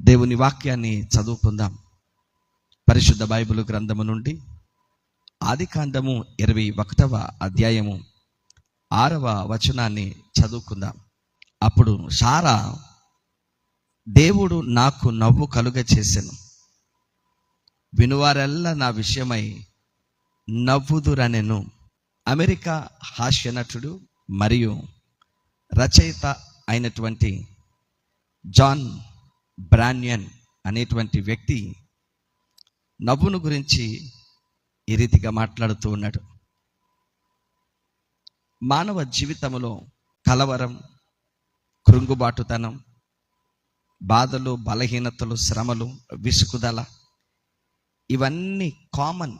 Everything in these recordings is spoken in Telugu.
దేవుని వాక్యాన్ని చదువుకుందాం. పరిశుద్ధ బైబిల్ గ్రంథము నుండి ఆదికాండము 21వ అధ్యాయము 6వ వచనాన్ని చదువుకుందాం. అప్పుడు సారా, దేవుడు నాకు నవ్వు కలుగ చేసెను, వినువారెల్లా నా విషయమై నవ్వుదురనెను. అమెరికా హాస్య నటుడు మరియు రచయిత అయినటువంటి జాన్ బ్రాన్యన్ అనేటువంటి వ్యక్తి నవ్వును గురించి ఈ రీతిగా మాట్లాడుతూ ఉన్నాడు. మానవ జీవితంలో కలవరం, కృంగుబాటుతనం, బాధలు, బలహీనతలు, శ్రమలు, విసుగుదల ఇవన్నీ కామన్,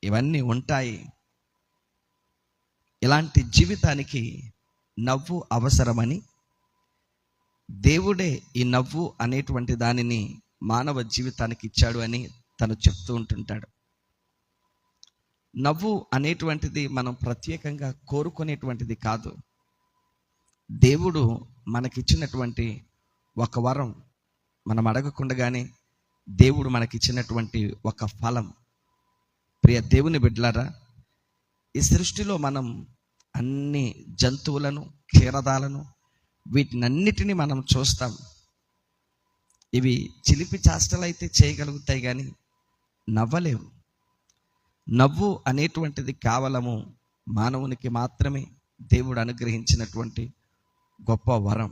ఇవన్నీ ఉంటాయి. ఇలాంటి జీవితానికి నవ్వు అవసరమని దేవుడే ఈ నవ్వు అనేటువంటి దానిని మానవ జీవితానికి ఇచ్చాడు అని తను చెప్తూ ఉంటుంటాడు. నవ్వు అనేటువంటిది మనం ప్రత్యేకంగా కోరుకునేటువంటిది కాదు. దేవుడు మనకిచ్చినటువంటి ఒక వరం. మనం అడగకుండానే దేవుడు మనకిచ్చినటువంటి ఒక ఫలం. ప్రియ దేవుని బిడ్డలారా, ఈ సృష్టిలో మనం అన్ని జంతువులను, క్షీరదాలను, వీటినన్నిటినీ మనం చూస్తాం. ఇవి చిలిపి చేష్టలు అయితే చేయగలుగుతాయి కానీ నవ్వలేవు. నవ్వు అనేటువంటిది కేవలము మానవునికి మాత్రమే దేవుడు అనుగ్రహించినటువంటి గొప్ప వరం.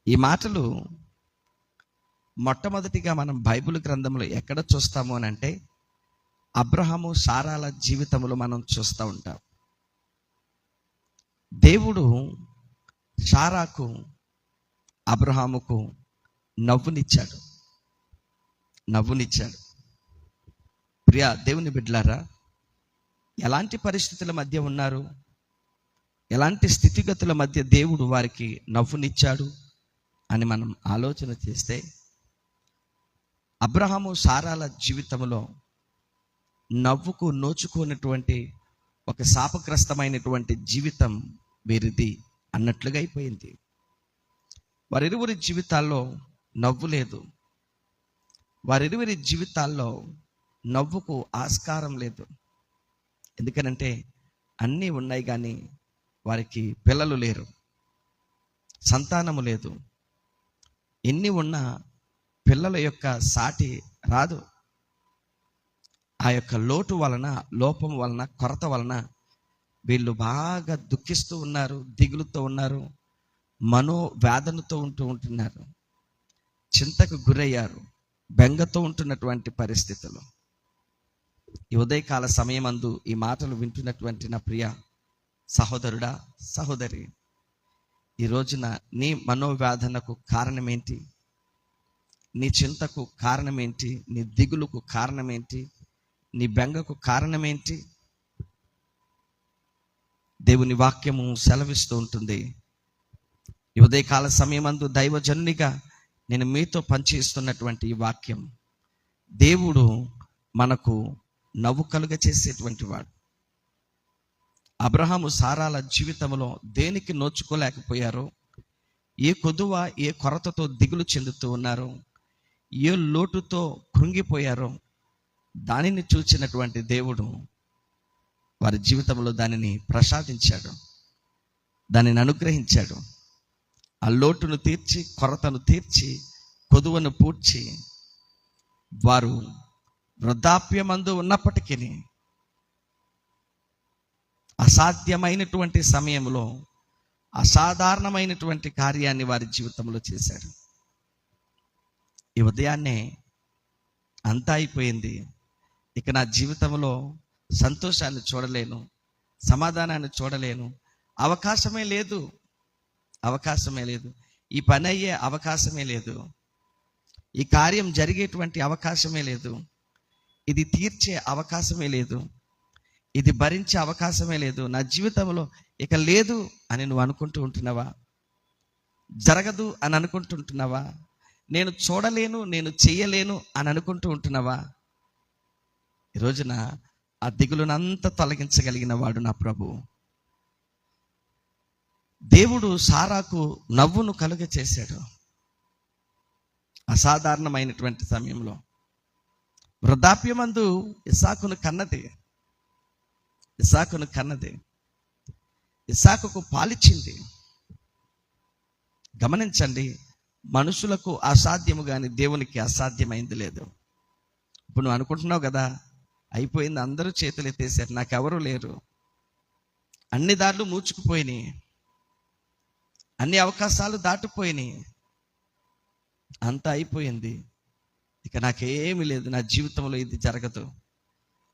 ఈ మాటలు మొట్టమొదటిగా మనం బైబిల్ గ్రంథంలో ఎక్కడ చూస్తాము అని అంటే అబ్రహాము, సారాల జీవితంలో మనం చూస్తూ ఉంటాం. దేవుడు సారాకు, అబ్రహాముకు నవ్వునిచ్చాడు. ప్రియ దేవుని బిడ్డలారా, ఎలాంటి పరిస్థితుల మధ్య ఉన్నారు, ఎలాంటి స్థితిగతుల మధ్య దేవుడు వారికి నవ్వునిచ్చాడు అని మనం ఆలోచన చేస్తే, అబ్రహాము, సారాల జీవితంలో నవ్వుకు నోచుకున్నటువంటి ఒక శాపగ్రస్తమైనటువంటి జీవితం వీరిది అన్నట్లుగా అయిపోయింది. వారిరువురి జీవితాల్లో నవ్వు లేదు. వారిరువురి జీవితాల్లో నవ్వుకు ఆస్కారం లేదు. ఎందుకనంటే అన్నీ ఉన్నాయి కానీ వారికి పిల్లలు లేరు, సంతానము లేదు. ఎన్ని ఉన్నా పిల్లల యొక్క సాటి రాదు. ఆ యొక్క లోటు వలన, లోపం వలన, కొరత వలన వీళ్ళు బాగా దుఃఖిస్తూ ఉన్నారు, దిగులుతో ఉన్నారు, మనోవేదనతో ఉంటున్నారు, చింతకు గురయ్యారు, బెంగతో ఉంటున్నటువంటి పరిస్థితులు. ఈ ఉదయకాల సమయమందు ఈ మాటలు వింటున్నటువంటి నా ప్రియ సహోదరుడా, సహోదరి, ఈ రోజున నీ మనోవేదనకు కారణమేంటి? నీ చింతకు కారణమేంటి? నీ దిగులుకు కారణమేంటి? నీ బెంగకు కారణమేంటి? దేవుని వాక్యము సెలవిస్తూ ఉంటుంది. ఈ ఉదయకాల సమయమందు దైవజనునిగా నేను మీతో పంచిస్తున్నటువంటి ఈ వాక్యం, దేవుడు మనకు నవ్వు కలుగ చేసేటువంటి వాడు. అబ్రహాము, సారాల జీవితంలో దేనికి నోచుకోలేకపోయారో, ఏ కొదువ, ఏ కొరతతో దిగులు చెందుతూ ఉన్నారో, ఏ లోటుతో కృంగిపోయారో దానిని చూచినటువంటి దేవుడు వారి జీవితంలో దానిని ప్రసాదించాడు, దానిని అనుగ్రహించాడు. ఆ లోటును తీర్చి, కొరతను తీర్చి, కొదువను పూడ్చి, వారు వృద్ధాప్యమందు ఉన్నప్పటికీ అసాధ్యమైనటువంటి సమయంలో అసాధారణమైనటువంటి కార్యాన్ని వారి జీవితంలో చేశాడు. ఈ ఉదయాన్నే అంతా అయిపోయింది, ఇక నా జీవితంలో సంతోషాన్ని చూడలేను, సమాధానాన్ని చూడలేను, అవకాశమే లేదు, ఈ పని అయ్యే అవకాశమే లేదు, ఈ కార్యం జరిగేటువంటి అవకాశమే లేదు, ఇది తీర్చే అవకాశమే లేదు, ఇది భరించే అవకాశమే లేదు, నా జీవితంలో ఇక లేదు అని నువ్వు అనుకుంటూ ఉంటున్నావా? జరగదు అని అనుకుంటుంటున్నావా? నేను చూడలేను, నేను చెయ్యలేను అని అనుకుంటూ ఉంటున్నావా? ఈ రోజున ఆ దిగులునంతా తొలగించగలిగిన వాడు నా ప్రభు. దేవుడు సారాకు నవ్వును కలుగ చేశాడు. అసాధారణమైనటువంటి సమయంలో వృద్ధాప్యమందు ఇస్సాకును కన్నది. ఇస్సాకుకు పాలిచ్చింది. గమనించండి, మనుషులకు అసాధ్యము కానీ దేవునికి అసాధ్యమైంది లేదు. ఇప్పుడు నువ్వు అనుకుంటున్నావు కదా, అయిపోయింది, అందరూ చేతులు ఎత్తేసారు, నాకెవరూ లేరు, అన్ని దారులు మూచుకుపోయినాయి, అన్ని అవకాశాలు దాటిపోయినాయి, అంతా అయిపోయింది, ఇక నాకేమీ లేదు, నా జీవితంలో ఇది జరగదు,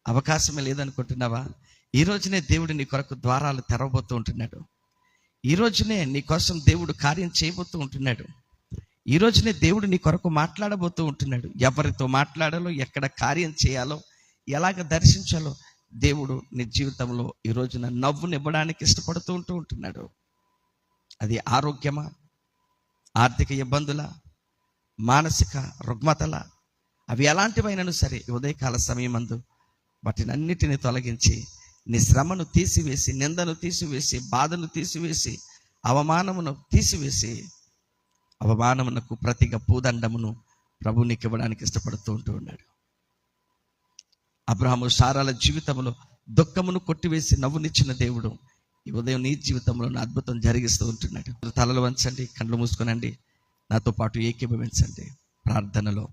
అవకాశమే లేదనుకుంటున్నావా? ఈ రోజునే దేవుడు నీ కొరకు ద్వారాలు తెరవబోతూ ఉంటున్నాడు. ఈ రోజునే నీ కోసం దేవుడు కార్యం చేయబోతూ ఉంటున్నాడు. ఈ రోజునే దేవుడు నీ కొరకు మాట్లాడబోతూ ఉంటున్నాడు. ఎవరితో మాట్లాడాలో, ఎక్కడ కార్యం చేయాలో, ఎలాగ దర్శించాలో దేవుడు నీ జీవితంలో ఈ రోజున నవ్వునివ్వడానికి ఇష్టపడుతూ ఉంటున్నాడు. అది ఆరోగ్యమా, ఆర్థిక ఇబ్బందుల, మానసిక రుగ్మతల, అవి ఎలాంటివైనను సరే ఈ ఉదయకాల సమయమందు వాటినన్నిటిని తొలగించి నీ శ్రమను తీసివేసి, నిందను తీసివేసి, బాధను తీసివేసి, అవమానమును తీసివేసి, అవమానమునకు ప్రతిగా పూదండమును ప్రభు నీకు ఇవ్వడానికి ఇష్టపడుతూ ఉన్నాడు. అబ్రహాము సారాల జీవితంలో దుఃఖమును కొట్టివేసి నవ్వునిచ్చిన దేవుడు ఈ ఉదయం నీ జీవితంలో అద్భుతం జరిగిస్తూ ఉంటున్నాడు. తలలు వంచండి, కళ్ళు మూసుకొనండి, నాతో పాటు ఏకీభవించండి ప్రార్థనలో.